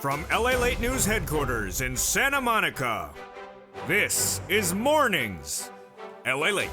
From LALATE News headquarters in Santa Monica, this is Mornings LALATE.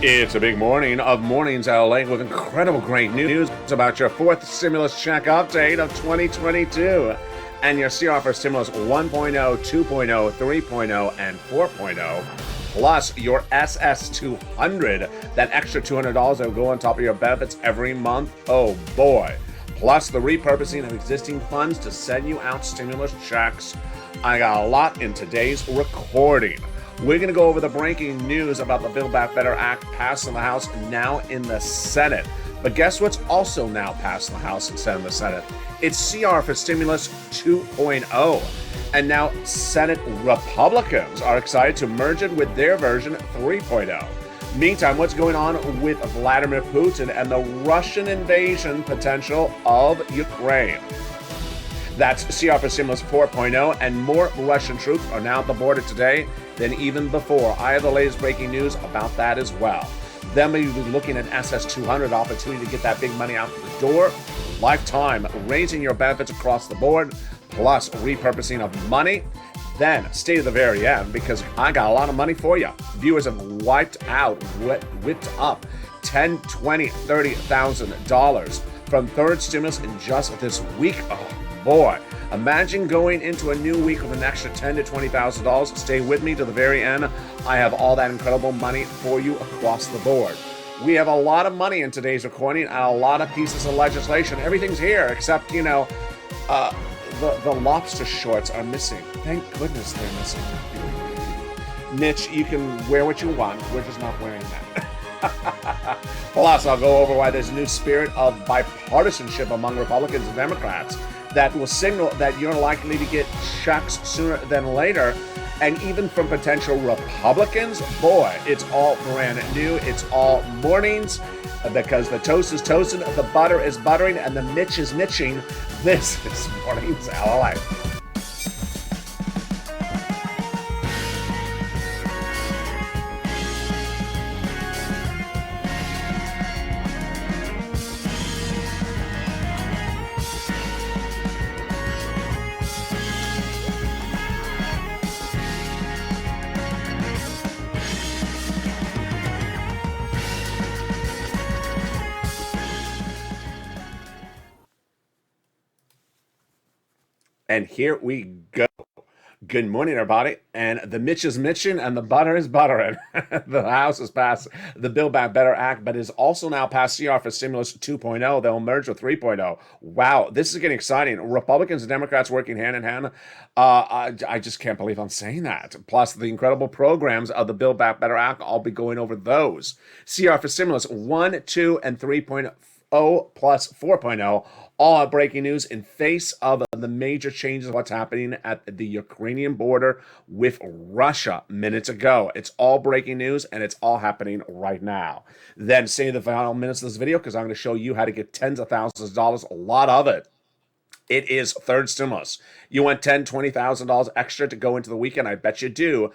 It's a big morning of Mornings LA with incredible great news about your fourth stimulus check update of 2022 and your CR for stimulus 1.0, 2.0, 3.0, and 4.0. Plus your SS200, that extra $200 that will go on top of your benefits every month. Oh boy. Plus the repurposing of existing funds to send you out stimulus checks. I got a lot in today's recording. We're going to go over the breaking news about the Build Back Better Act passed in the House, now in the Senate. But guess what's also now passed in the House and in the Senate? It's CR for Stimulus 2.0. And now Senate Republicans are excited to merge it with their version 3.0. Meantime, what's going on with Vladimir Putin and the Russian invasion potential of Ukraine? That's CR for Stimulus 4.0, and more Russian troops are now at the border today than even before. I have the latest breaking news about that as well. Then we'll be looking at SS200 opportunity to get that big money out the door. Lifetime, raising your benefits across the board, plus repurposing of money. Then stay to the very end because I got a lot of money for you. Viewers have whipped up $10, $20, $30,000 from third stimulus in just this week. Oh boy. Imagine going into a new week with an extra $10,000 to $20,000. Stay with me to the very end. I have all that incredible money for you across the board. We have a lot of money in today's recording and a lot of pieces of legislation. Everything's here except, the lobster shorts are missing. Thank goodness they're missing. Mitch, you can wear what you want. We're just not wearing that. Plus, I'll go over why there's a new spirit of bipartisanship among Republicans and Democrats that will signal that you're likely to get checks sooner than later. And even from potential Republicans, boy, it's all brand new. It's all mornings because the toast is toasting, the butter is buttering, and the Mitch is mitching. This is Mornings LA. And here we go. Good morning, everybody. And the Mitch is mitching and the butter is buttering. The House has passed the Build Back Better Act, but is also now passed CR for Stimulus 2.0. They'll merge with 3.0. Wow, this is getting exciting. Republicans and Democrats working hand in hand. I just can't believe I'm saying that. Plus, the incredible programs of the Build Back Better Act, I'll be going over those. CR for Stimulus 1, 2, and 3.0 plus 4.0. All breaking news in face of the major changes of what's happening at the Ukrainian border with Russia minutes ago. It's all breaking news, and it's all happening right now. Then stay in the final minutes of this video because I'm going to show you how to get tens of thousands of dollars, a lot of it. It is third stimulus. You want $10,000, $20,000 extra to go into the weekend? I bet you do.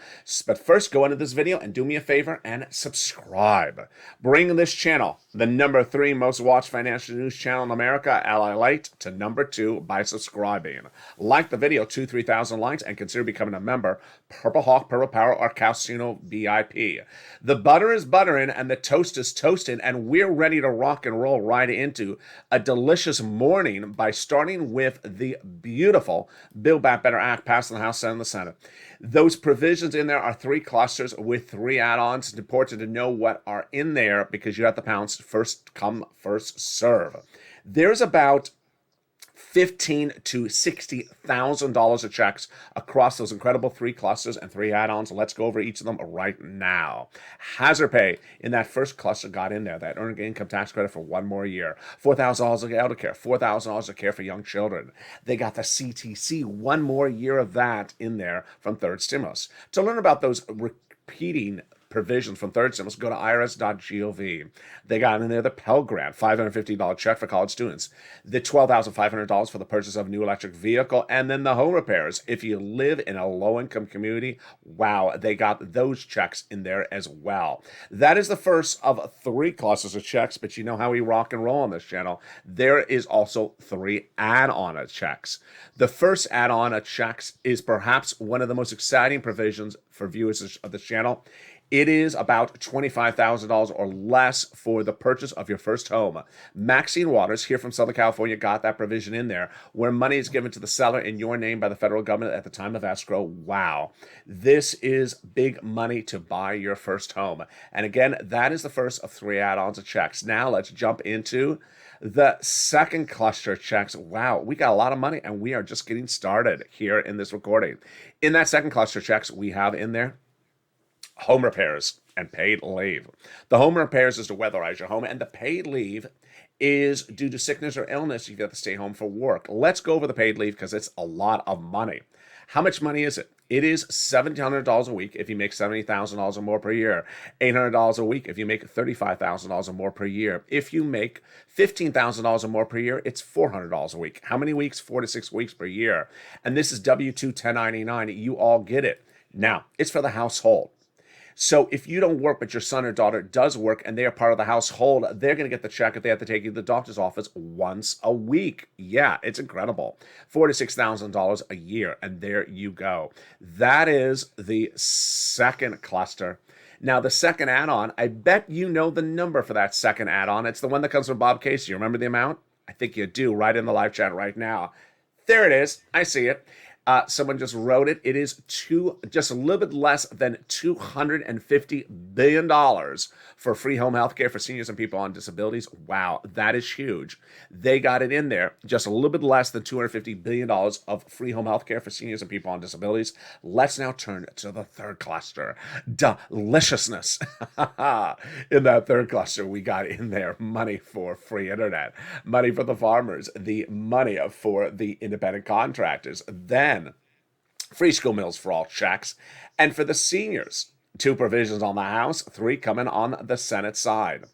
But first, go into this video and do me a favor and subscribe. Bring this channel, the number 3 most watched financial news channel in America, LALATE, to number 2 by subscribing. Like the video, 3,000 likes, and consider becoming a member. Purple Hawk, Purple Power, or Casino VIP. The butter is buttering and the toast is toasting, and we're ready to rock and roll right into a delicious morning by starting with the beautiful Build Back Better Act passed in the House, Senate, and the Senate. Those provisions in there are 3 clusters with 3 add-ons. It's important to know what are in there because you have to pounce first come, first serve. There's about $15,000 to $60,000 of checks across those incredible 3 clusters and 3 add-ons. Let's go over each of them right now. Hazard pay in that first cluster got in there, that earned income tax credit for 1 more year. $4,000 of elder care, $4,000 of care for young children. They got the CTC, 1 more year of that in there from third stimulus. To learn about those repeating provisions from third stimulus, go to irs.gov. They got in there the Pell Grant, $550 check for college students, the $12,500 for the purchase of a new electric vehicle, and then the home repairs. If you live in a low-income community, wow, they got those checks in there as well. That is the first of 3 clusters of checks, but you know how we rock and roll on this channel. There is also 3 add-on checks. The first add-on checks is perhaps one of the most exciting provisions for viewers of this channel. It is about $25,000 or less for the purchase of your first home. Maxine Waters, here from Southern California, got that provision in there, where money is given to the seller in your name by the federal government at the time of escrow. Wow. This is big money to buy your first home. And again, that is the first of 3 add-ons of checks. Now let's jump into the second cluster of checks. Wow, we got a lot of money, and we are just getting started here in this recording. In that second cluster of checks, we have in there home repairs and paid leave. The home repairs is to weatherize your home, and the paid leave is due to sickness or illness. You have to stay home for work. Let's go over the paid leave because it's a lot of money. How much money is it? It is $1,700 a week if you make $70,000 or more per year. $800 a week if you make $35,000 or more per year. If you make $15,000 or more per year, it's $400 a week. How many weeks? 4 to 6 weeks per year. And this is W-2 1099. You all get it. Now, it's for the household. So if you don't work, but your son or daughter does work and they are part of the household, they're going to get the check if they have to take you to the doctor's office once a week. Yeah, it's incredible. $4,000 to $6,000 a year. And there you go. That is the second cluster. Now, the second add-on, I bet you know the number for that second add-on. It's the one that comes from Bob Casey. You remember the amount? I think you do, right in the live chat right now. There it is. I see it. Someone just wrote it. It is just a little bit less than $250 billion for free home health care for seniors and people on disabilities. Wow, that is huge. They got it in there, just a little bit less than $250 billion of free home health care for seniors and people on disabilities. Let's now turn to the third cluster, deliciousness. In that third cluster, we got in there money for free internet, money for the farmers, the money for the independent contractors, then free school meals for all checks, and for the seniors, 2 provisions on the House, 3 coming on the Senate side.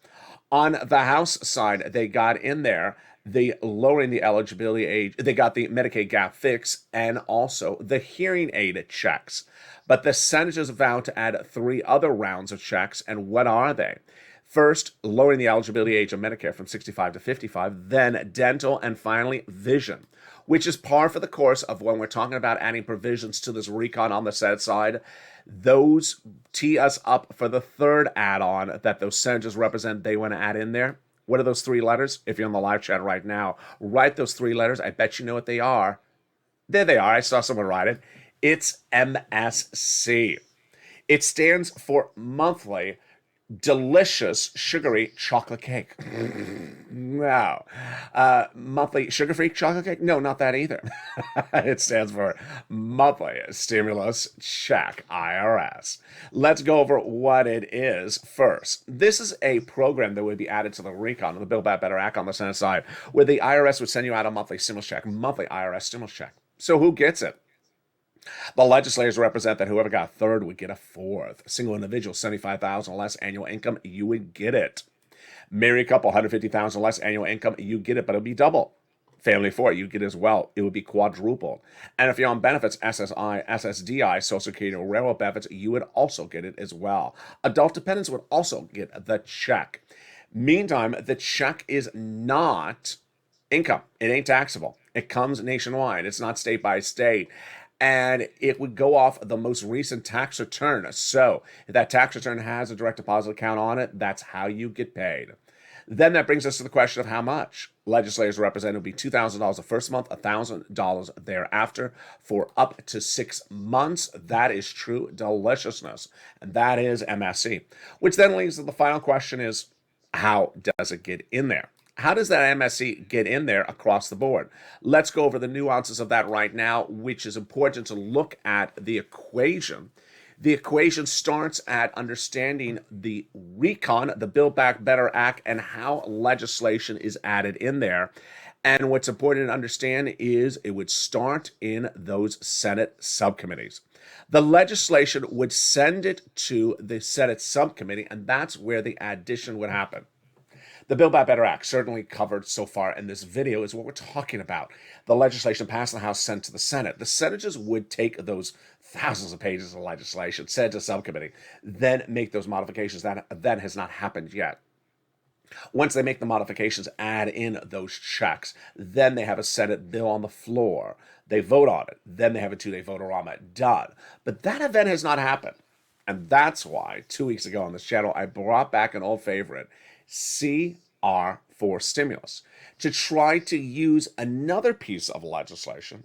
On the House side, they got in there the lowering the eligibility age, they got the Medicaid gap fix, and also the hearing aid checks. But the senators vowed to add 3 other rounds of checks, and what are they? First, lowering the eligibility age of Medicare from 65 to 55, then dental, and finally vision, which is par for the course of when we're talking about adding provisions to this recon on the Senate side. Those tee us up for the third add-on that those senators represent they want to add in there. What are those 3 letters? If you're on the live chat right now, write those 3 letters. I bet you know what they are. There they are. I saw someone write it. It's MSC. It stands for monthly delicious sugary chocolate cake. No. Monthly sugar-free chocolate cake? No, not that either. It stands for monthly stimulus check, IRS. Let's go over what it is first. This is a program that would be added to the recon of the Build Back Better Act on the Senate side, where the IRS would send you out a monthly stimulus check, monthly IRS stimulus check. So who gets it? The legislators represent that whoever got 3rd would get a 4th. Single individual, $75,000 or less annual income, you would get it. Married couple, $150,000 or less annual income, you get it, but it'll be double. Family of 4, you get it as well. It would be quadrupled. And if you're on benefits, SSI, SSDI, Social Security, or railroad benefits, you would also get it as well. Adult dependents would also get the check. Meantime, the check is not income. It ain't taxable. It comes nationwide. It's not state by state. And it would go off the most recent tax return. So if that tax return has a direct deposit account on it, that's how you get paid. Then that brings us to the question of how much. Legislators represent it would be $2,000 the first month, $1,000 thereafter for up to 6 months. That is true deliciousness. And that is MSC. Which then leads to the final question is, how does it get in there? How does that MSC get in there across the board? Let's go over the nuances of that right now, which is important to look at the equation The equation starts at understanding the recon, the Build Back Better Act, and how legislation is added in there. And what's important to understand is it would start in those Senate subcommittees. The legislation would send it to the Senate subcommittee, and that's where the addition would happen. The Build Back Better Act, certainly covered so far in this video, is what we're talking about. The legislation passed in the House, sent to the Senate. The senators would take those thousands of pages of legislation, send to subcommittee, then make those modifications. That has not happened yet. Once they make the modifications, add in those checks, then they have a Senate bill on the floor. They vote on it. Then they have a 2-day vote-a-rama. Done. But that event has not happened. And that's why 2 weeks ago on this channel, I brought back an old favorite, CR for stimulus, to try to use another piece of legislation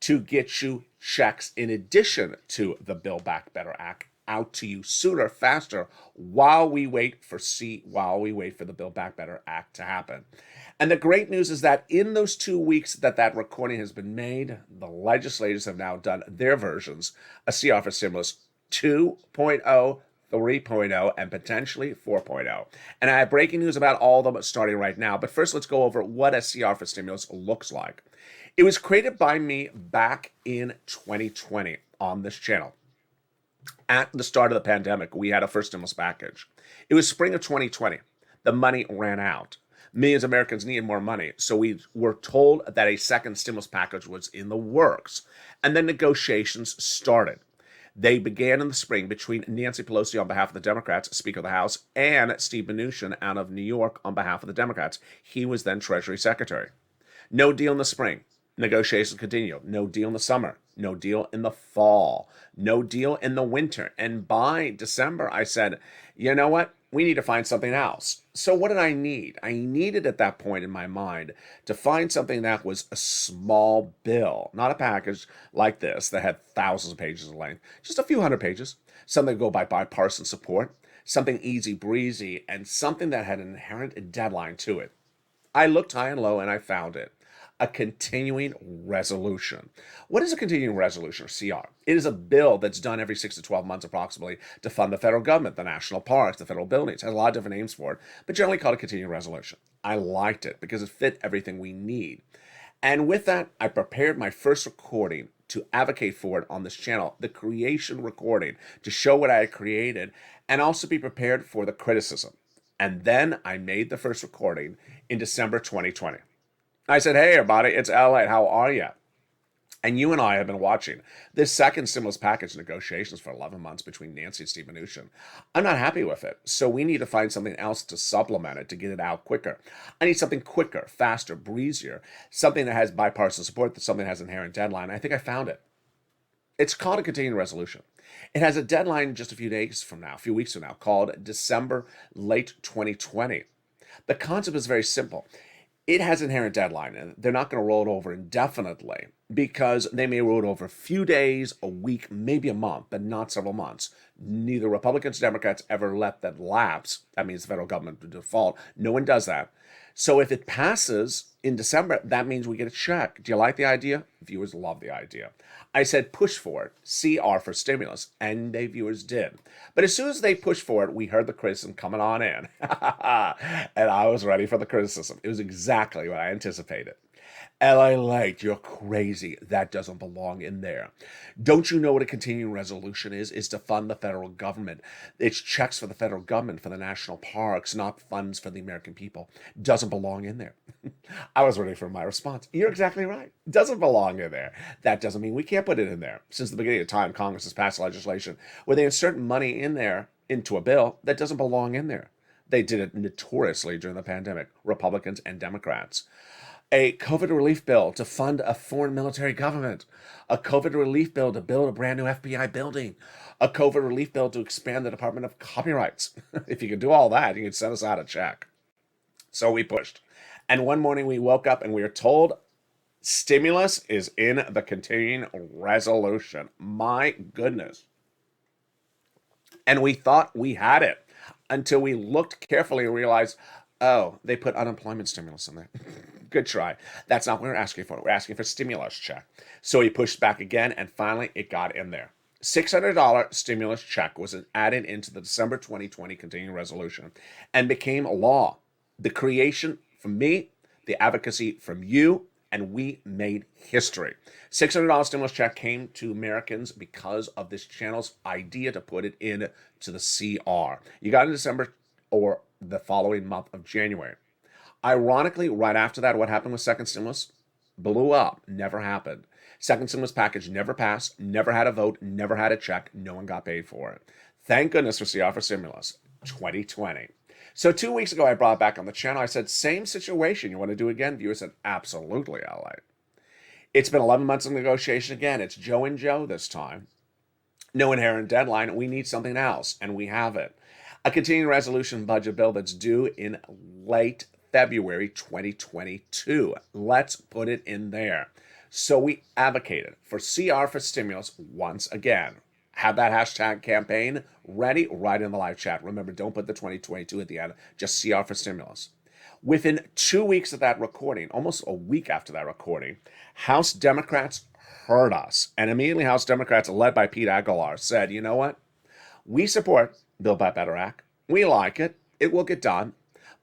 to get you checks in addition to the Build Back Better Act out to you sooner, faster, while we wait for the Build Back Better Act to happen. And the great news is that in those 2 weeks that recording has been made, the legislators have now done their versions, a CR for stimulus 2.0, 3.0, and potentially 4.0. And I have breaking news about all of them starting right now. But first, let's go over what a CR for stimulus looks like. It was created by me back in 2020 on this channel. At the start of the pandemic, we had a first stimulus package. It was spring of 2020. The money ran out. Millions of Americans needed more money. So we were told that a second stimulus package was in the works. And then negotiations started. They began in the spring between Nancy Pelosi on behalf of the Democrats, Speaker of the House, and Steve Mnuchin out of New York on behalf of the Democrats. He was then Treasury Secretary. No deal in the spring. Negotiations continue. No deal in the summer. No deal in the fall. No deal in the winter. And by December, I said, you know what? We need to find something else. So what did I need? I needed at that point in my mind to find something that was a small bill, not a package like this that had thousands of pages in length, just a few hundred pages, something to go by bipartisan support, something easy breezy, and something that had an inherent deadline to it. I looked high and low and I found it. A continuing resolution. What is a continuing resolution, or CR? It is a bill that's done every 6 to 12 months approximately to fund the federal government, the national parks, the federal buildings. It has a lot of different names for it, but generally called a continuing resolution. I liked it because it fit everything we need. And with that, I prepared my first recording to advocate for it on this channel, the creation recording, to show what I had created and also be prepared for the criticism. And then I made the first recording in December 2020. I said, hey, everybody, it's LALATE. How are you? And you and I have been watching this second stimulus package negotiations for 11 months between Nancy and Steve Mnuchin. I'm not happy with it, so we need to find something else to supplement it, to get it out quicker. I need something quicker, faster, breezier, something that has bipartisan support, something that has an inherent deadline. I think I found it. It's called a continuing resolution. It has a deadline just a few days from now, a few weeks from now, called December late 2020. The concept is very simple. It has an inherent deadline, and they're not going to roll it over indefinitely because they may roll it over a few days, a week, maybe a month, but not several months. Neither Republicans or Democrats ever let that lapse. That means the federal government would default. No one does that. So if it passes in December, that means we get a check. Do you like the idea? Viewers love the idea. I said push for it, CR for stimulus, and the viewers did. But as soon as they pushed for it, we heard the criticism coming on in. And I was ready for the criticism. It was exactly what I anticipated. LALATE, you're crazy. That doesn't belong in there. Don't you know what a continuing resolution is? It's to fund the federal government. It's checks for the federal government, for the national parks, not funds for the American people. Doesn't belong in there. I was ready for my response. You're exactly right. Doesn't belong in there. That doesn't mean we can't put it in there. Since the beginning of time, Congress has passed legislation where they insert money in there into a bill that doesn't belong in there. They did it notoriously during the pandemic, Republicans and Democrats. A COVID relief bill to fund a foreign military government, a COVID relief bill to build a brand new FBI building, a COVID relief bill to expand the Department of Copyrights. If you could do all that, you could send us out a check. So we pushed. And one morning we woke up and we were told stimulus is in the continuing resolution. My goodness. And we thought we had it until we looked carefully and realized, oh, they put unemployment stimulus in there. Good try. That's not what we're asking for. We're asking for stimulus check. So he pushed back again, and finally it got in there. $600 stimulus check was added into the December 2020 continuing resolution and became law. The creation from me, the advocacy from you, and we made history. $600 stimulus check came to Americans because of this channel's idea to put it into the CR. You got it in December or the following month of January. Ironically, right after that, what happened with second stimulus? Blew up. Never happened. Second stimulus package never passed, never had a vote, never had a check. No one got paid for it. Thank goodness for CR for stimulus 2020. So 2 weeks ago, I brought it back on the channel. I said, same situation. You want to do it again? Viewers said, absolutely, LA. It's been 11 months of negotiation again. It's Joe and Joe this time. No inherent deadline. We need something else, and we have it. A continuing resolution budget bill that's due in late February 2022. Let's put it in there. So we advocated for CR for stimulus once again. Have that hashtag campaign ready right in the live chat. Remember, don't put the 2022 at the end, just CR for stimulus. Within 2 weeks of that recording, almost a week after that recording, House Democrats heard us. And immediately House Democrats, led by Pete Aguilar, said, you know what? We support Build Back Better Act. We like it. It will get done.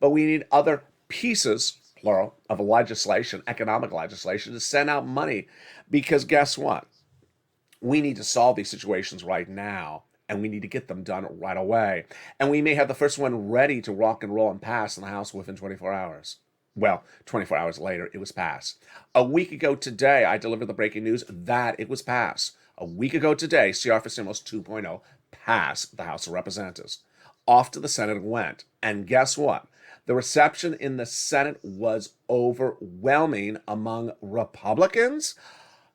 But we need other pieces, plural, of legislation, economic legislation, to send out money. Because guess what? We need to solve these situations right now, and we need to get them done right away. And we may have the first one ready to rock and roll and pass in the House within 24 hours. Well, 24 hours later, it was passed. A week ago today, I delivered the breaking news that it was passed. A week ago today, CR for Stimulus 2.0 passed the House of Representatives. Off to the Senate it went. And guess what? The reception in the Senate was overwhelming among Republicans.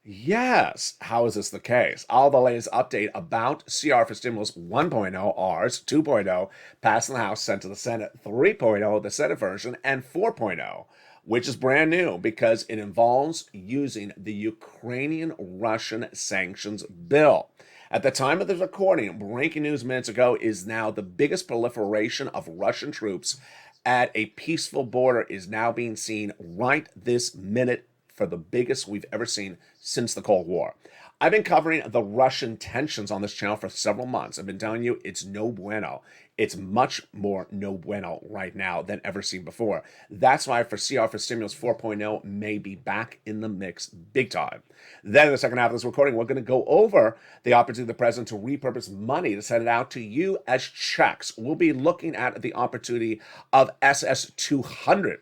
Yes. How is this the case? All the latest update about CR for Stimulus 1.0, ours, 2.0, passed in the House, sent to the Senate, 3.0, the Senate version, and 4.0, which is brand new because it involves using the Ukrainian-Russian sanctions bill. At the time of the recording, breaking news minutes ago, is now the biggest proliferation of Russian troops at a peaceful border is now being seen right this minute, for the biggest we've ever seen since the Cold War. I've been covering the Russian tensions on this channel for several months. I've been telling you it's no bueno. It's much more no bueno right now than ever seen before. That's why for CR for Stimulus 4.0 may be back in the mix big time. Then in the second half of this recording, we're going to go over the opportunity of the president to repurpose money to send it out to you as checks. We'll be looking at the opportunity of SS200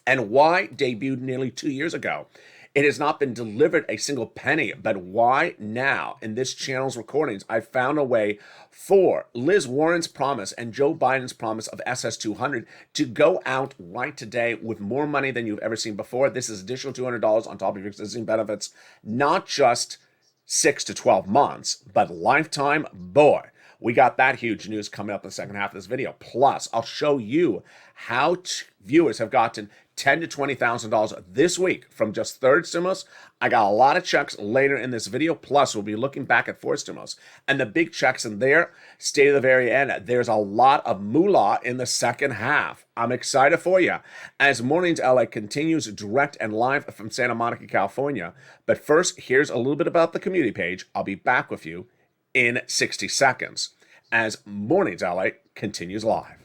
and why debuted nearly 2 years ago. It has not been delivered a single penny, but why now? In this channel's recordings, I found a way for Liz Warren's promise and Joe Biden's promise of SS200 to go out right today with more money than you've ever seen before. This is additional $200 on top of your existing benefits, not just 6 to 12 months, but lifetime. Boy, we got that huge news coming up in the second half of this video. Plus, I'll show you how viewers have gotten $10,000 to $20,000 this week from just third stimulus. I got a lot of checks later in this video. Plus, we'll be looking back at fourth stimulus. And the big checks in there, stay to the very end. There's a lot of moolah in the second half. I'm excited for you as Mornings LA continues direct and live from Santa Monica, California. But first, here's a little bit about the community page. I'll be back with you in 60 seconds as Mornings LA continues live.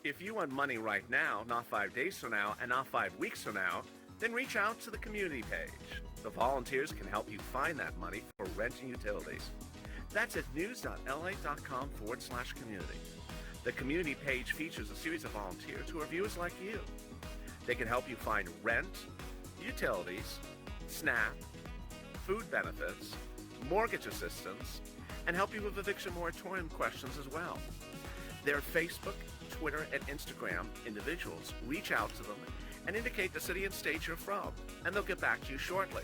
If you want money right now, not 5 days from now, and not 5 weeks from now, then reach out to the community page. The volunteers can help you find that money for rent and utilities. That's at news.la.com/community. The community page features a series of volunteers who are viewers like you. They can help you find rent, utilities, SNAP, food benefits, mortgage assistance, and help you with eviction moratorium questions as well. Their Facebook, Twitter, and Instagram individuals reach out to them and indicate the city and state you're from, and they'll get back to you shortly.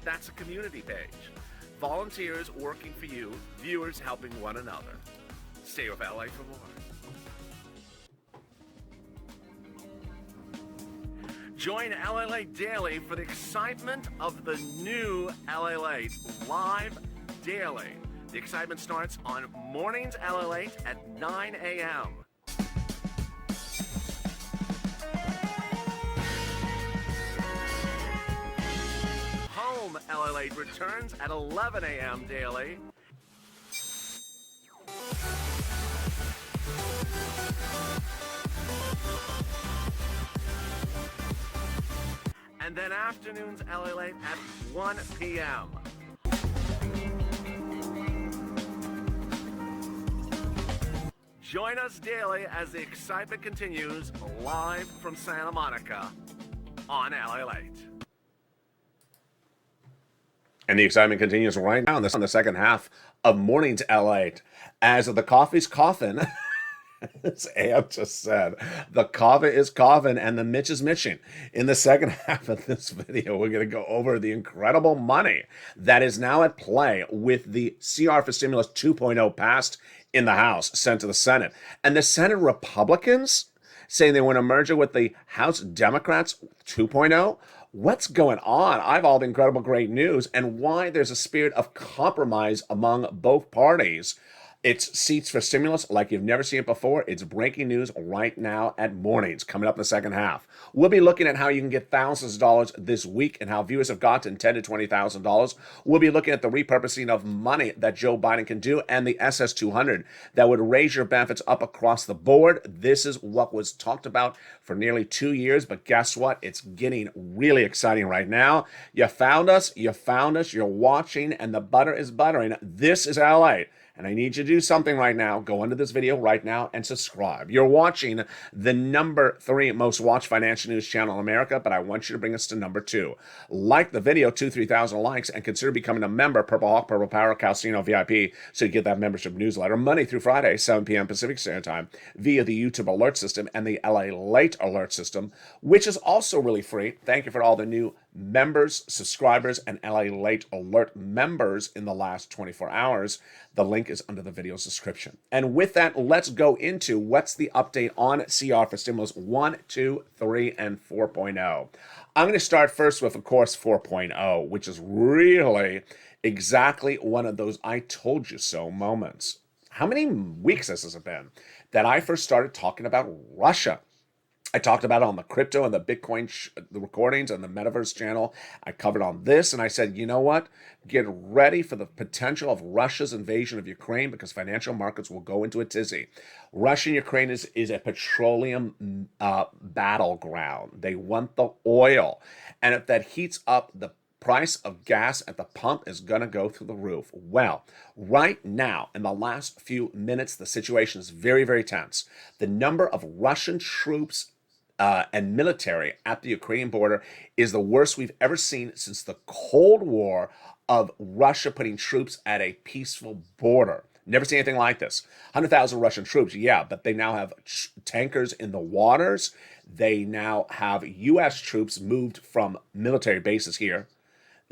That's a community page. Volunteers working for you, viewers helping one another. Stay with LA for more. Join LALATE Daily for the excitement of the new LALATE live daily. The excitement starts on Mornings LALATE at 9 a.m. Home LALATE LALATE returns at 11 a.m. daily. And then afternoons LALATE at 1 p.m. Join us daily as the excitement continues live from Santa Monica on LALATE. And the excitement continues right now on the second half of Mornings LALATE as the coffee's coughing. As Am just said, the coffee is coughing and the Mitch is mitching. In the second half of this video, we're going to go over the incredible money that is now at play with the CR for Stimulus 2.0 passed in the House, sent to the Senate. And the Senate Republicans saying they want to merge it with the House Democrats 2.0. What's going on? I've all the incredible great news and why there's a spirit of compromise among both parties. It's seats for stimulus like you've never seen it before. It's breaking news right now at Mornings, coming up in the second half. We'll be looking at how you can get thousands of dollars this week and how viewers have gotten $10,000 to $20,000. We'll be looking at the repurposing of money that Joe Biden can do and the SS200 that would raise your benefits up across the board. This is what was talked about for nearly 2 years, but guess what? It's getting really exciting right now. You found us, you're watching, and the butter is buttering. This is LA. And I need you to do something right now. Go under this video right now and subscribe. You're watching the number 3 most watched financial news channel in America, but I want you to bring us to number 2. Like the video, 3,000 likes, and consider becoming a member, Purple Hawk, Purple Power, Calcino VIP, so you get that membership newsletter Monday through Friday, 7 p.m. Pacific Standard Time, via the YouTube alert system and the LALATE alert system, which is also really free. Thank you for all the new members, subscribers, and LALATE alert members in the last 24 hours. The link is under the video's description. And with that, let's go into what's the update on CR for Stimulus 1, 2, 3, and 4.0. I'm going to start first with, of course, 4.0, which is really exactly one of those I told you so moments. How many weeks has it been that I first started talking about Russia? I talked about it on the crypto and the Bitcoin the recordings and the Metaverse channel. I covered on this, and I said, you know what? Get ready for the potential of Russia's invasion of Ukraine because financial markets will go into a tizzy. Russia and Ukraine is a petroleum battleground. They want the oil. And if that heats up, the price of gas at the pump is going to go through the roof. Well, right now, in the last few minutes, the situation is very, very tense. The number of Russian troops and military at the Ukrainian border is the worst we've ever seen since the Cold War of Russia putting troops at a peaceful border. Never seen anything like this. 100,000 Russian troops, yeah, but they now have tankers in the waters. They now have U.S. troops moved from military bases here,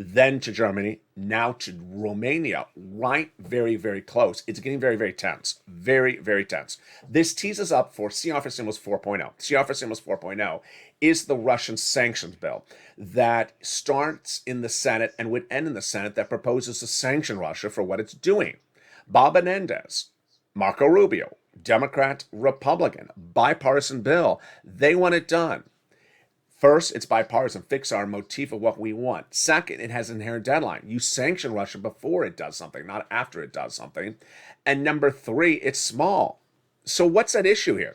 then to Germany, now to Romania, right very, very close. It's getting very, very tense. Very, very tense. This teases up for CR for Stimulus 4.0. CR for Stimulus 4.0 is the Russian sanctions bill that starts in the Senate and would end in the Senate that proposes to sanction Russia for what it's doing. Bob Menendez, Marco Rubio, Democrat, Republican, bipartisan bill. They want it done. First, it's bipartisan, fix our motif of what we want. Second, it has an inherent deadline. You sanction Russia before it does something, not after it does something. And number 3, it's small. So what's at issue here?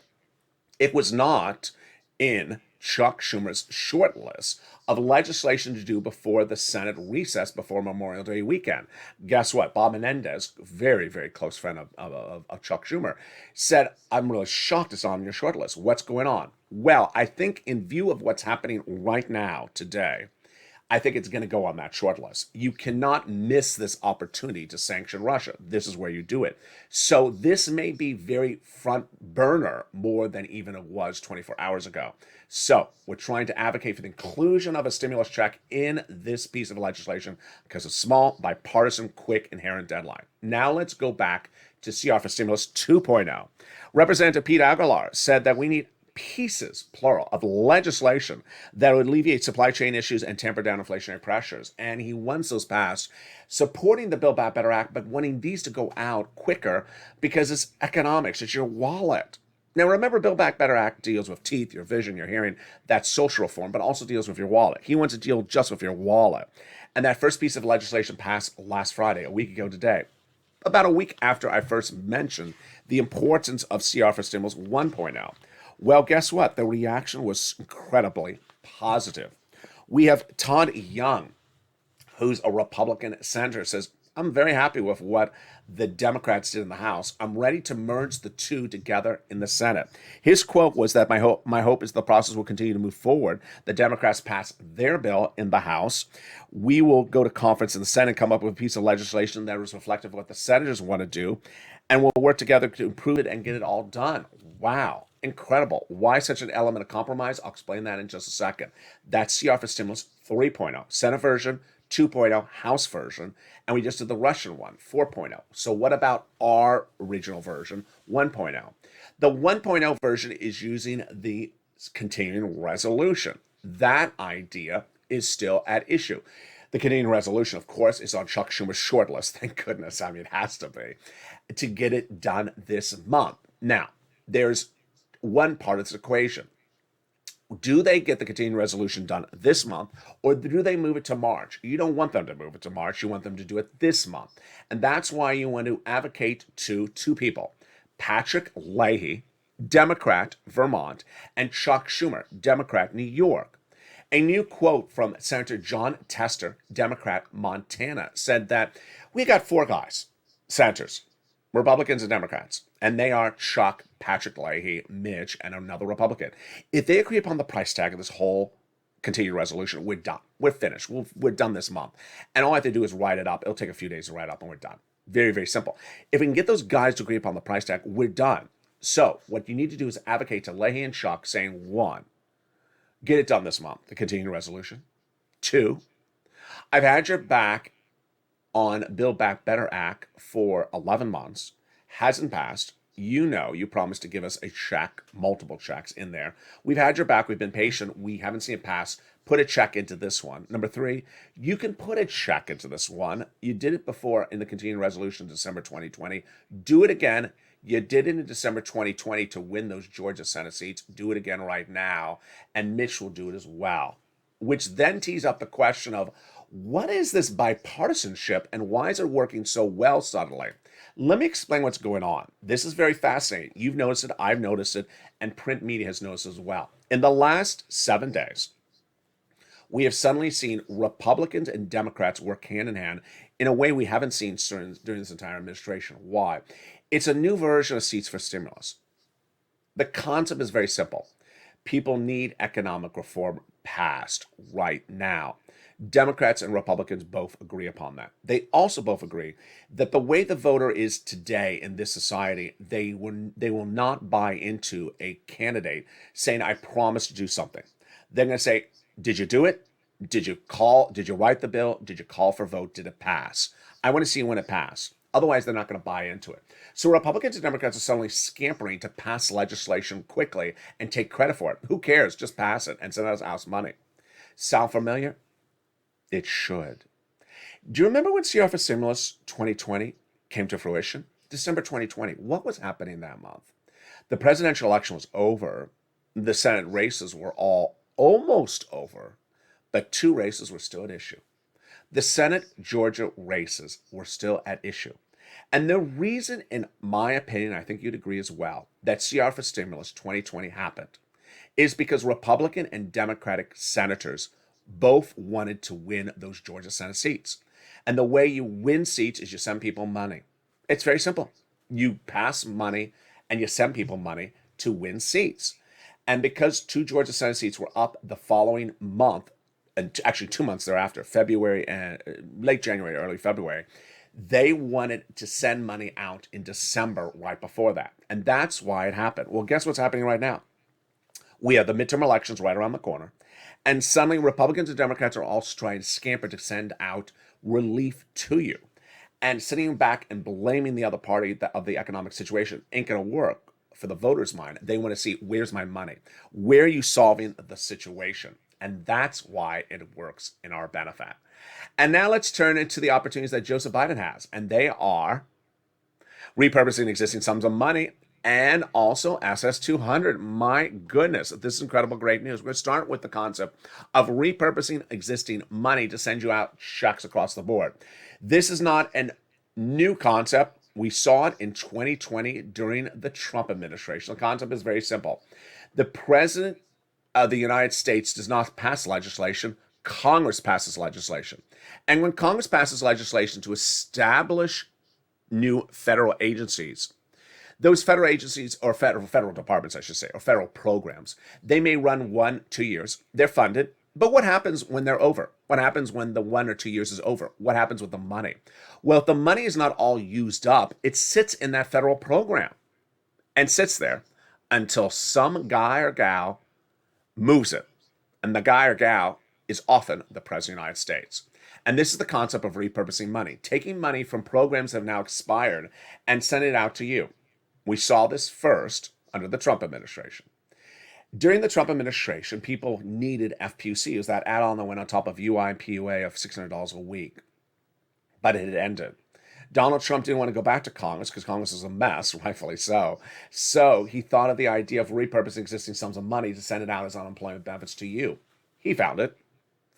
It was not in Chuck Schumer's short list of legislation to do before the Senate recess before Memorial Day weekend. Guess what? Bob Menendez, very, very close friend of Chuck Schumer, said, I'm really shocked it's on your short list. What's going on? Well, I think in view of what's happening right now, today, I think it's going to go on that short list. You cannot miss this opportunity to sanction Russia. This is where you do it. So this may be very front burner more than even it was 24 hours ago. So we're trying to advocate for the inclusion of a stimulus check in this piece of legislation because it's small, bipartisan, quick, inherent deadline. Now let's go back to CR for Stimulus 2.0. Representative Pete Aguilar said that we need pieces, plural, of legislation that would alleviate supply chain issues and tamper down inflationary pressures. And he wants those passed, supporting the Build Back Better Act, but wanting these to go out quicker because it's economics, it's your wallet. Now, remember, Build Back Better Act deals with teeth, your vision, your hearing. That's social reform, but also deals with your wallet. He wants to deal just with your wallet. And that first piece of legislation passed last Friday, a week ago today, about a week after I first mentioned the importance of CR for Stimulus 1.0. Well, guess what? The reaction was incredibly positive. We have Todd Young, who's a Republican senator, says, I'm very happy with what the Democrats did in the House. I'm ready to merge the two together in the Senate. His quote was that my hope is the process will continue to move forward. The Democrats pass their bill in the House. We will go to conference in the Senate, come up with a piece of legislation that is reflective of what the senators want to do, and we'll work together to improve it and get it all done. Wow. Incredible. Why such an element of compromise? I'll explain that in just a second. That's CR for Stimulus 3.0, Senate version, 2.0 House version, and we just did the Russian one, 4.0. So what about our original version, 1.0? The 1.0 version is using the continuing resolution. That idea is still at issue. The continuing resolution, of course, is on Chuck Schumer's short list. Thank goodness. I mean, it has to be, to get it done this month. Now, there's one part of this equation. Do they get the continuing resolution done this month, or do they move it to March? You don't want them to move it to March. You want them to do it this month. And that's why you want to advocate to two people, Patrick Leahy, Democrat, Vermont, and Chuck Schumer, Democrat, New York. A new quote from Senator John Tester, Democrat, Montana, said that we got four guys, senators, Republicans and Democrats, and they are Chuck, Patrick Leahy, Mitch, and another Republican. If they agree upon the price tag of this whole continued resolution, we're done. We're finished. We're done this month. And all I have to do is write it up. It'll take a few days to write up, and we're done. Very, very simple. If we can get those guys to agree upon the price tag, we're done. So what you need to do is advocate to Leahy and Chuck, saying, one, get it done this month, the continued resolution. Two, I've had your back on Build Back Better Act for 11 months, hasn't passed. You know, you promised to give us a check, multiple checks in there. We've had your back. We've been patient. We haven't seen it pass. Put a check into this one. Number three, you can put a check into this one. You did it before in the continuing resolution, December 2020. Do it again. You did it in December 2020 to win those Georgia Senate seats. Do it again right now. And Mitch will do it as well. Which then tees up the question of, what is this bipartisanship and why is it working so well suddenly? Let me explain what's going on. This is very fascinating. You've noticed it, I've noticed it, and print media has noticed as well. In the last 7 days, we have suddenly seen Republicans and Democrats work hand in hand in a way we haven't seen during this entire administration. Why? It's a new version of seats for stimulus. The concept is very simple. People need economic reform passed right now. Democrats and Republicans both agree upon that. They also both agree that the way the voter is today in this society, they will not buy into a candidate saying, I promise to do something. They're going to say, did you do it? Did you call? Did you write the bill? Did you call for vote? Did it pass? I want to see when it passed. Otherwise, they're not going to buy into it. So Republicans and Democrats are suddenly scampering to pass legislation quickly and take credit for it. Who cares? Just pass it and send us house money. Sound familiar? It should. Do you remember when CR for Stimulus 2020 came to fruition? December 2020. What was happening that month? The presidential election was over. The Senate races were all almost over, but two races were still at issue. The Senate Georgia races were still at issue. And the reason, in my opinion, I think you'd agree as well, that CR for Stimulus 2020 happened is because Republican and Democratic senators both wanted to win those Georgia Senate seats. And the way you win seats is you send people money. It's very simple. You pass money and you send people money to win seats. And because two Georgia Senate seats were up the following month, and actually 2 months thereafter, February and late January, early February, they wanted to send money out in December right before that. And that's why it happened. Well, guess what's happening right now? We have the midterm elections right around the corner. And suddenly Republicans and Democrats are all trying to scamper to send out relief to you. And sitting back and blaming the other party of the economic situation ain't going to work for the voters' mind. They want to see, where's my money? Where are you solving the situation? And that's why it works in our benefit. And now let's turn into the opportunities that Joseph Biden has. And they are repurposing existing sums of money and also SS200. My goodness, this is incredible, great news. We're going to start with the concept of repurposing existing money to send you out checks across the board. This is not a new concept. We saw it in 2020 during the Trump administration. The concept is very simple. The president of the United States does not pass legislation. Congress passes legislation. And when Congress passes legislation to establish new federal agencies, those federal agencies, or federal departments, I should say, or federal programs, they may run 1-2 years. They're funded. But what happens when they're over? What happens when the 1 or 2 years is over? What happens with the money? Well, if the money is not all used up, it sits in that federal program and sits there until some guy or gal moves it. And the guy or gal is often the President of the United States. And this is the concept of repurposing money, taking money from programs that have now expired and sending it out to you. We saw this first under the Trump administration. During the Trump administration, people needed FPC. It was that add-on that went on top of UI and PUA of $600 a week. But it had ended. Donald Trump didn't want to go back to Congress because Congress is a mess, rightfully so. So he thought of the idea of repurposing existing sums of money to send it out as unemployment benefits to you. He found it.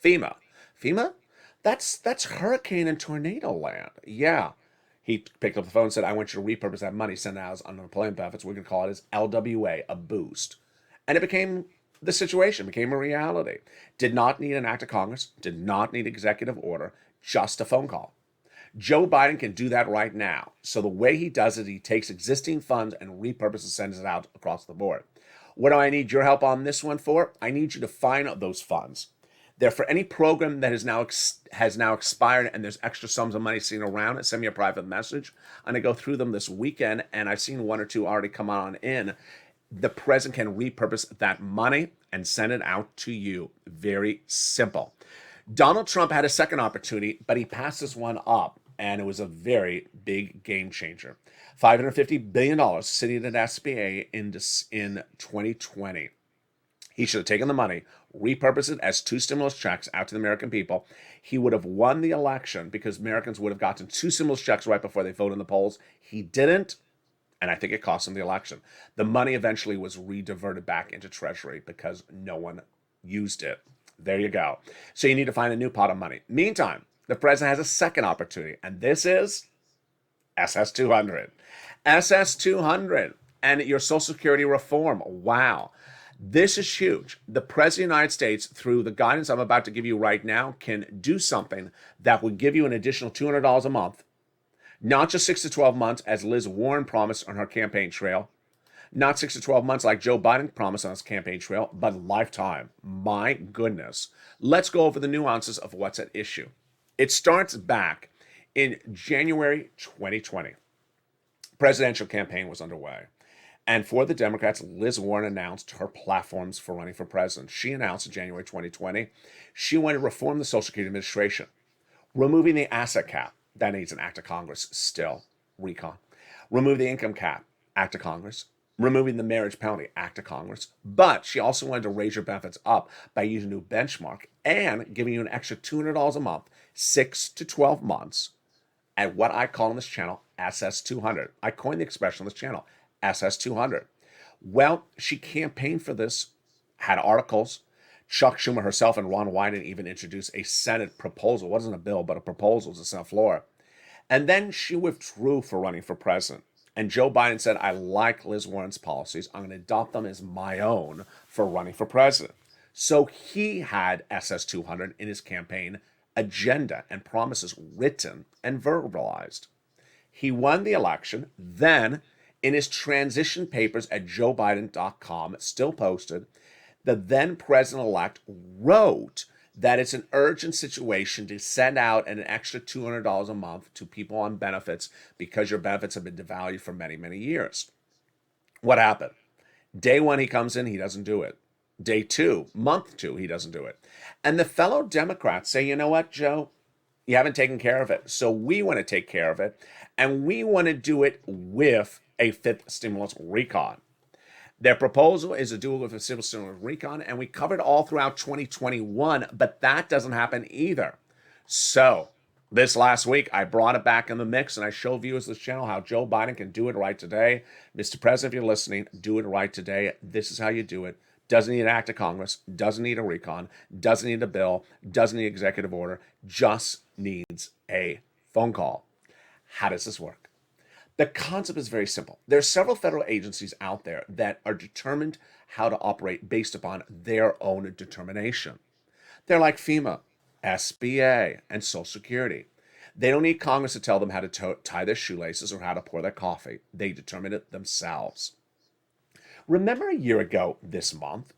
FEMA. FEMA? That's hurricane and tornado land. Yeah. He picked up the phone and said, I want you to repurpose that money, send it out as unemployment benefits. We're going to call it as LWA, a boost. And it became the situation, became a reality. Did not need an act of Congress, did not need executive order, just a phone call. Joe Biden can do that right now. So the way he does it, he takes existing funds and repurposes and sends it out across the board. What do I need your help on this one for? I need you to find those funds. They're for any program that has now expired and there's extra sums of money sitting around. Send me a private message. I'm going to go through them this weekend, and I've seen 1 or 2 already come on in. The president can repurpose that money and send it out to you. Very simple. Donald Trump had a second opportunity, but he passed this one up, and it was a very big game changer. $550 billion sitting at SBA in 2020. He should have taken the money, repurposed it as 2 stimulus checks out to the American people. He would have won the election because Americans would have gotten 2 stimulus checks right before they voted in the polls. He didn't, and I think it cost him the election. The money eventually was rediverted back into Treasury because no one used it. There you go. So you need to find a new pot of money. Meantime, the president has a second opportunity, and this is SS200. SS200 and your Social Security reform. Wow. This is huge. The President of the United States, through the guidance I'm about to give you right now, can do something that would give you an additional $200 a month. Not just 6 to 12 months, as Liz Warren promised on her campaign trail. Not 6 to 12 months like Joe Biden promised on his campaign trail, but lifetime. My goodness. Let's go over the nuances of what's at issue. It starts back in January 2020. Presidential campaign was underway. And for the Democrats, Liz Warren announced her platforms for running for president. She announced in January 2020, she wanted to reform the Social Security Administration, removing the asset cap. That needs an act of Congress still, recon. Remove the income cap, act of Congress. Removing the marriage penalty, act of Congress. But she also wanted to raise your benefits up by using a new benchmark and giving you an extra $200 a month, 6 to 12 months, at what I call on this channel, SS200. I coined the expression on this channel, SS200. Well, she campaigned for this, had articles. Chuck Schumer herself and Ron Wyden even introduced a Senate proposal. It wasn't a bill, but a proposal to the Senate floor. And then she withdrew for running for president. And Joe Biden said, I like Liz Warren's policies. I'm going to adopt them as my own for running for president. So he had SS200 in his campaign agenda and promises written and verbalized. He won the election. Then, in his transition papers at joebiden.com, still posted, the then president-elect wrote that it's an urgent situation to send out an extra $200 a month to people on benefits because your benefits have been devalued for many, many years. What happened? Day 1, he comes in, he doesn't do it. Day 2, month 2, he doesn't do it. And the fellow Democrats say, you know what, Joe? You haven't taken care of it. So we want to take care of it. And we want to do it with a 5th stimulus recon. Their proposal is to do it with a stimulus recon, and we covered all throughout 2021, but that doesn't happen either. So This last week, I brought it back in the mix, and I show viewers of this channel how Joe Biden can do it right today. Mr. President, if you're listening, do it right today. This is how you do it. Doesn't need an act of Congress, doesn't need a recon, doesn't need a bill, doesn't need executive order, just needs a phone call. How does this work? The concept is very simple. There are several federal agencies out there that are determined how to operate based upon their own determination. They're like FEMA, SBA, and Social Security. They don't need Congress to tell them how to tie their shoelaces or how to pour their coffee. They determine it themselves. Remember a year ago this month,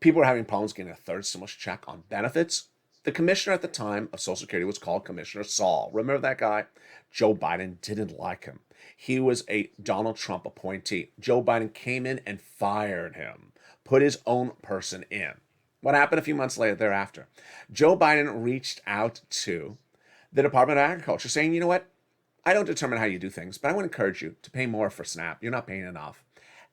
people were having problems getting a third stimulus check on benefits? The commissioner at the time of Social Security was called Commissioner Saul. Remember that guy? Joe Biden didn't like him. He was a Donald Trump appointee. Joe Biden came in and fired him, put his own person in. What happened a few months later thereafter? Joe Biden reached out to the Department of Agriculture saying, you know what? I don't determine how you do things, but I want to encourage you to pay more for SNAP. You're not paying enough.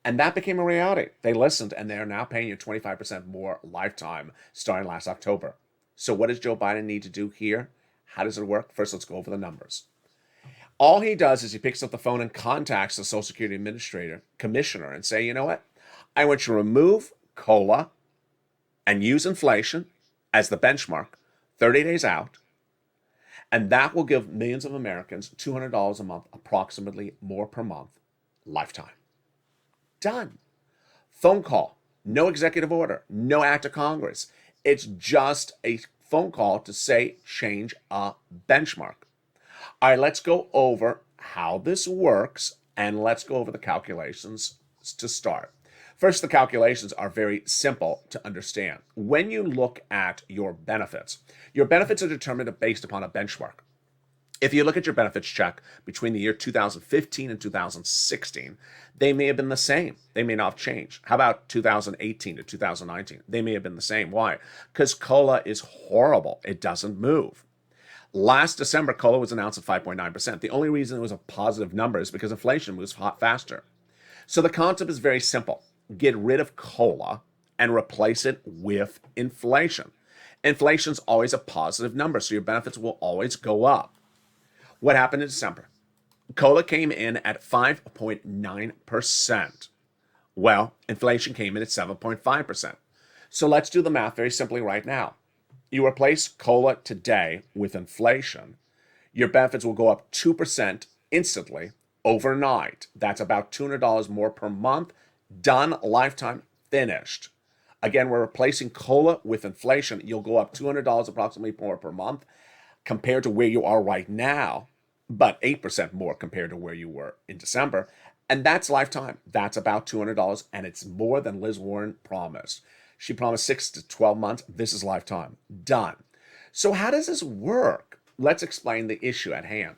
And that became a reality. They listened, and they're now paying you 25% more lifetime starting last October. So what does Joe Biden need to do here? How does it work? First, let's go over the numbers. All he does is he picks up the phone and contacts the Social Security commissioner, and say, you know what? I want you to remove COLA and use inflation as the benchmark 30 days out. And that will give millions of Americans $200 a month, approximately more per month, lifetime. Done. Phone call. No executive order. No act of Congress. It's just a phone call to say change a benchmark. All right, let's go over how this works, and let's go over the calculations to start. First, the calculations are very simple to understand. When you look at your benefits are determined based upon a benchmark. If you look at your benefits check between the year 2015 and 2016, they may have been the same. They may not have changed. How about 2018 to 2019? They may have been the same. Why? Because COLA is horrible. It doesn't move. Last December, COLA was announced at 5.9%. The only reason it was a positive number is because inflation moves faster. So the concept is very simple. Get rid of COLA and replace it with inflation. Inflation's always a positive number, so your benefits will always go up. What happened in December? COLA came in at 5.9%. Well, inflation came in at 7.5%. So let's do the math very simply right now. You replace COLA today with inflation, your benefits will go up 2% instantly overnight. That's about $200 more per month. Done, lifetime, finished. Again, we're replacing COLA with inflation. You'll go up $200 approximately more per month compared to where you are right now, but 8% more compared to where you were in December. And that's lifetime. That's about $200, and it's more than Liz Warren promised. She promised 6 to 12 months. This is lifetime. Done. So how does this work? Let's explain the issue at hand.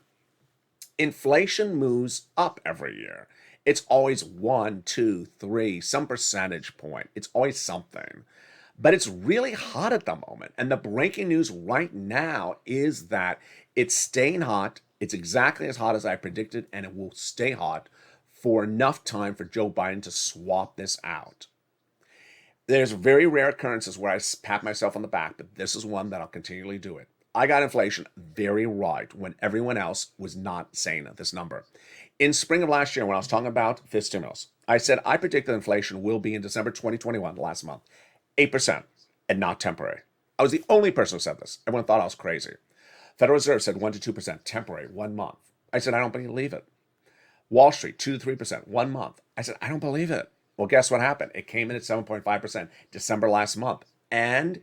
Inflation moves up every year. It's always 1, 2, 3, some percentage point. It's always something. But it's really hot at the moment. And the breaking news right now is that it's staying hot. It's exactly as hot as I predicted, and it will stay hot for enough time for Joe Biden to swap this out. There's very rare occurrences where I pat myself on the back, but this is one that I'll continually do it. I got inflation very right when everyone else was not saying this number. In spring of last year, when I was talking about fifth stimulus, I said I predict that inflation will be in December 2021, last month, 8% and not temporary. I was the only person who said this. Everyone thought I was crazy. Federal Reserve said 1 to 2%, temporary, 1 month. I said, I don't believe it. Wall Street, 2 to 3%, 1 month. I said, I don't believe it. Well, guess what happened? It came in at 7.5% December last month. And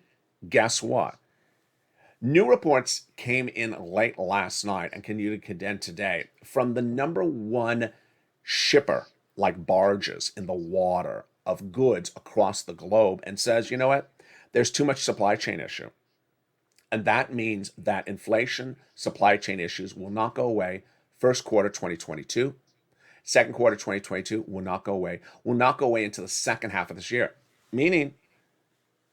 guess what? New reports came in late last night and continued today from the number one shipper, like barges in the water, of goods across the globe, and says, you know what? There's too much supply chain issue. And that means that inflation, supply chain issues will not go away first quarter 2022. Second quarter 2022 will not go away until the second half of this year. Meaning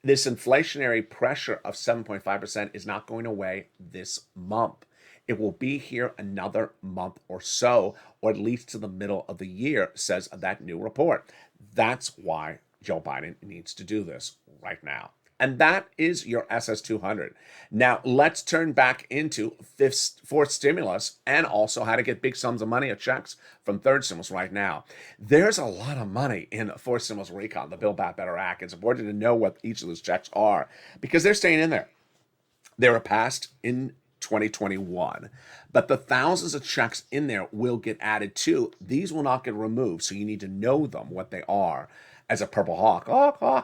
this inflationary pressure of 7.5% is not going away this month. It will be here another month or so, or at least to the middle of the year, says that new report. That's why Joe Biden needs to do this right now. And that is your SS200. Now, let's turn back into fourth stimulus and also how to get big sums of money or checks from third stimulus right now. There's a lot of money in fourth stimulus recon, the Build Back Better Act. It's important to know what each of those checks are because they're staying in there. They were passed in 2021, but the thousands of checks in there will get added too. These will not get removed, so you need to know them, what they are. As a purple hawk,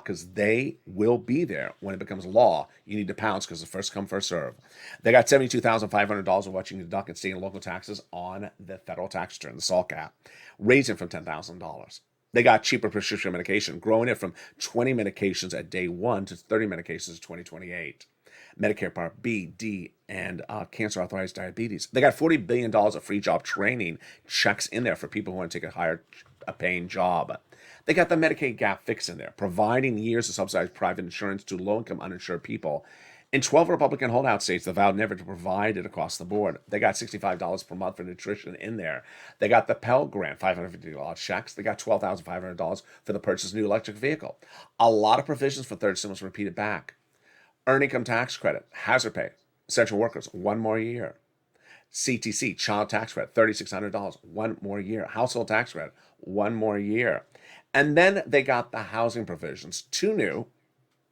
because they will be there when it becomes law. You need to pounce because it's first come, first serve. They got $72,500 of what you can deduct in state and local taxes on the federal tax return, the SALT cap, raising from $10,000. They got cheaper prescription medication, growing it from 20 medications at day one to 30 medications in 2028. Medicare Part B, D, and cancer authorized diabetes. They got $40 billion of free job training checks in there for people who want to take a paying job. They got the Medicaid gap fix in there, providing years of subsidized private insurance to low-income uninsured people. In 12 Republican holdout states, they vowed never to provide it across the board. They got $65 per month for nutrition in there. They got the Pell Grant, $550 checks. They got $12,500 for the purchase of a new electric vehicle. A lot of provisions for third stimulus repeated back. Earned income tax credit, hazard pay, essential workers, one more year. CTC, child tax credit, $3,600, one more year. Household tax credit, one more year. And then they got the housing provisions, two new,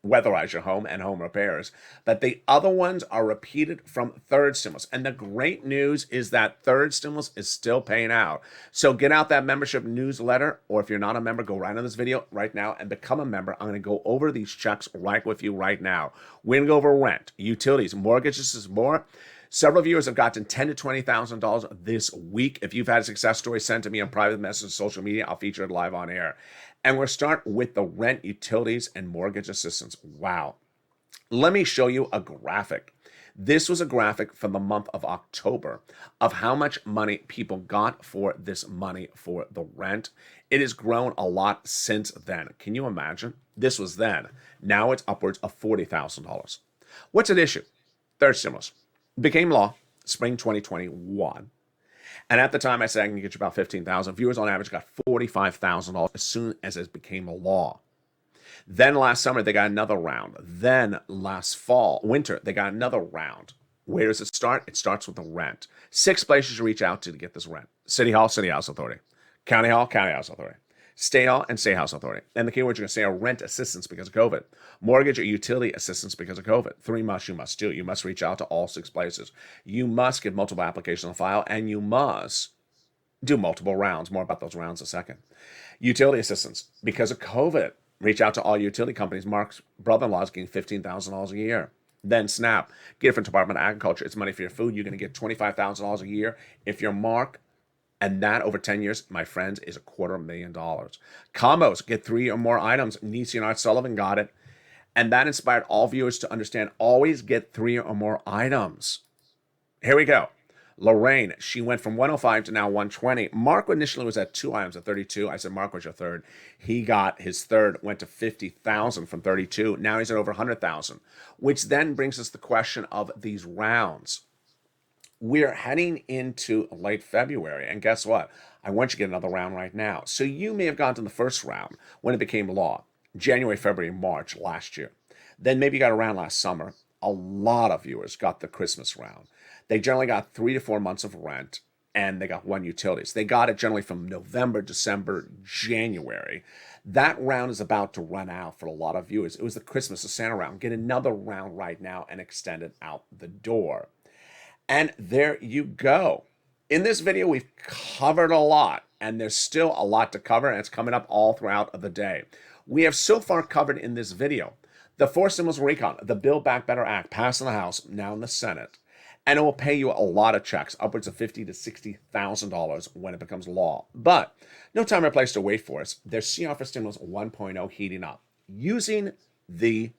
weatherize your home and home repairs, but the other ones are repeated from third stimulus. And the great news is that third stimulus is still paying out. So get out that membership newsletter, or if you're not a member, go right on this video right now and become a member. I'm going to go over these checks right with you right now. We're going to go over rent, utilities, mortgages, more. Several viewers have gotten $10,000 to $20,000 this week. If you've had a success story, send to me on private message, social media. I'll feature it live on air. And we'll start with the rent, utilities, and mortgage assistance. Wow. Let me show you a graphic. This was a graphic for the month of October of how much money people got for this money for the rent. It has grown a lot since then. Can you imagine? This was then. Now it's upwards of $40,000. What's at issue? Third stimulus. Became law spring 2021. And at the time, I said I can get you about $15,000. Viewers on average got $45,000 as soon as it became a law. Then last summer, they got another round. Then last winter, they got another round. Where does it start? It starts with the rent. 6 places you reach out to get this rent. City Hall, City House Authority. County Hall, County House Authority. State Hall and State House Authority. And the keywords you're going to say are rent assistance because of COVID, mortgage or utility assistance because of COVID. 3 musts you must do. You must reach out to all 6 places. You must get multiple applications on file, and you must do multiple rounds. More about those rounds in a second. Utility assistance because of COVID. Reach out to all utility companies. Mark's brother-in-law is getting $15,000 a year. Then SNAP. Get it from Department of Agriculture. It's money for your food. You're going to get $25,000 a year if you're Mark. And that over 10 years, my friends, is $250,000. Combos, get 3 or more items. Niecy and Art Sullivan got it. And that inspired all viewers to understand, always get 3 or more items. Here we go. Lorraine, she went from 105 to now 120. Mark initially was at 2 items at 32. I said, Mark was your third. He got his third, went to 50,000 from 32. Now he's at over 100,000, which then brings us the question of these rounds. We're heading into late February, and guess what? I want you to get another round right now. So you may have gone to the first round when it became law, January, February, March last year. Then maybe you got a round last summer. A lot of viewers got the Christmas round. They generally got 3 to 4 months of rent, and they got 1 utilities. They got it generally from November, December, January. That round is about to run out for a lot of viewers. It was the Christmas, the Santa round. Get another round right now and extend it out the door. And there you go. In this video, we've covered a lot, and there's still a lot to cover, and it's coming up all throughout the day. We have so far covered in this video the fourth stimulus recon, the Build Back Better Act, passed in the House, now in the Senate, and it will pay you a lot of checks, upwards of $50,000 to $60,000 when it becomes law. But no time or place to wait for us. There's CR for Stimulus 1.0 heating up, using the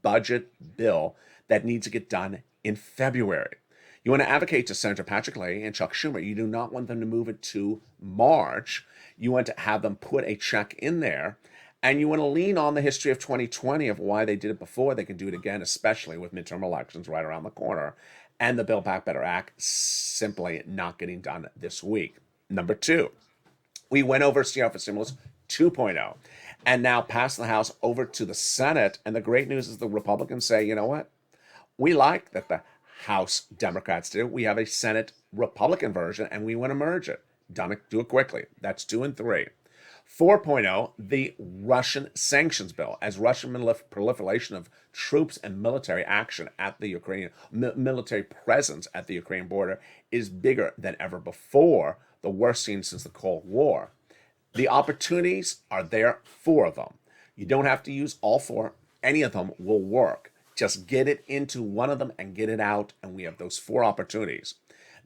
budget bill that needs to get done in February. You want to advocate to Senator Patrick Leahy and Chuck Schumer. You do not want them to move it to March. You want to have them put a check in there. And you want to lean on the history of 2020 of why they did it before. They can do it again, especially with midterm elections right around the corner. And the Build Back Better Act simply not getting done this week. Number 2, we went over CR for Stimulus 2.0. and now pass the House over to the Senate. And the great news is the Republicans say, you know what? We like that the House Democrats do. We have a Senate Republican version, and we want to merge it. Do it quickly. That's 2 and 3. 4.0, the Russian sanctions bill, as Russian proliferation of troops and military action at the Ukrainian, military presence at the Ukrainian border is bigger than ever before, the worst seen since the Cold War. The opportunities are there, 4 of them. You don't have to use all 4. Any of them will work. Just get it into one of them and get it out, and we have those 4 opportunities.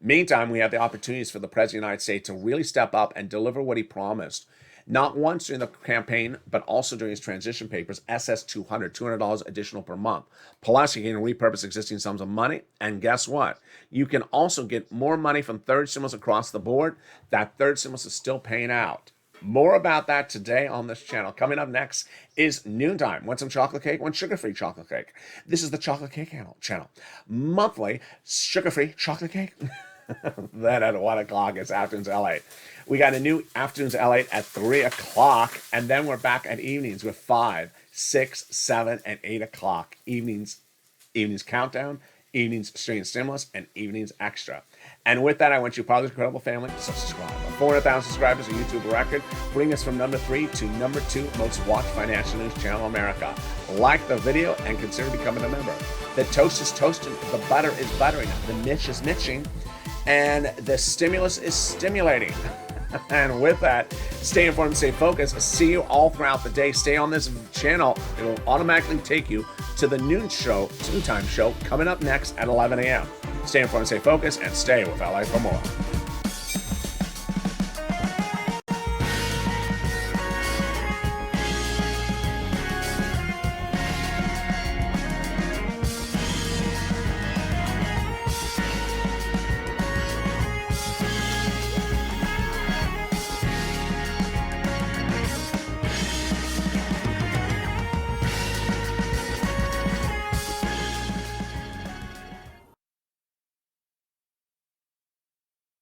Meantime, we have the opportunities for the President of the United States to really step up and deliver what he promised. Not once during the campaign, but also during his transition papers, SS200, $200 additional per month. Plus, you can repurpose existing sums of money. And guess what? You can also get more money from third stimulus across the board. That third stimulus is still paying out. More about that today on this channel. Coming up next is Noontime. Want some chocolate cake? Want sugar-free chocolate cake? This is the Chocolate Cake channel. Monthly sugar-free chocolate cake. Then at 1 o'clock, it's Afternoons LA. We got a new Afternoons LA at 3 o'clock, and then we're back at evenings with 5, 6, 7, and 8 o'clock. Evenings countdown, evenings straight stimulus, and evenings extra. And with that, I want you part of this incredible family to subscribe. 400,000 subscribers, a YouTube record, bring us from number 3 to number 2 most watched financial news channel in America. Like the video and consider becoming a member. The toast is toasting, the butter is buttering, the mitch is mitching, and the stimulus is stimulating. And with that, stay informed, stay focused. See you all throughout the day. Stay on this channel. It will automatically take you to the noontime show coming up next at 11 a.m. Stay informed, stay focused, and stay with LA for more.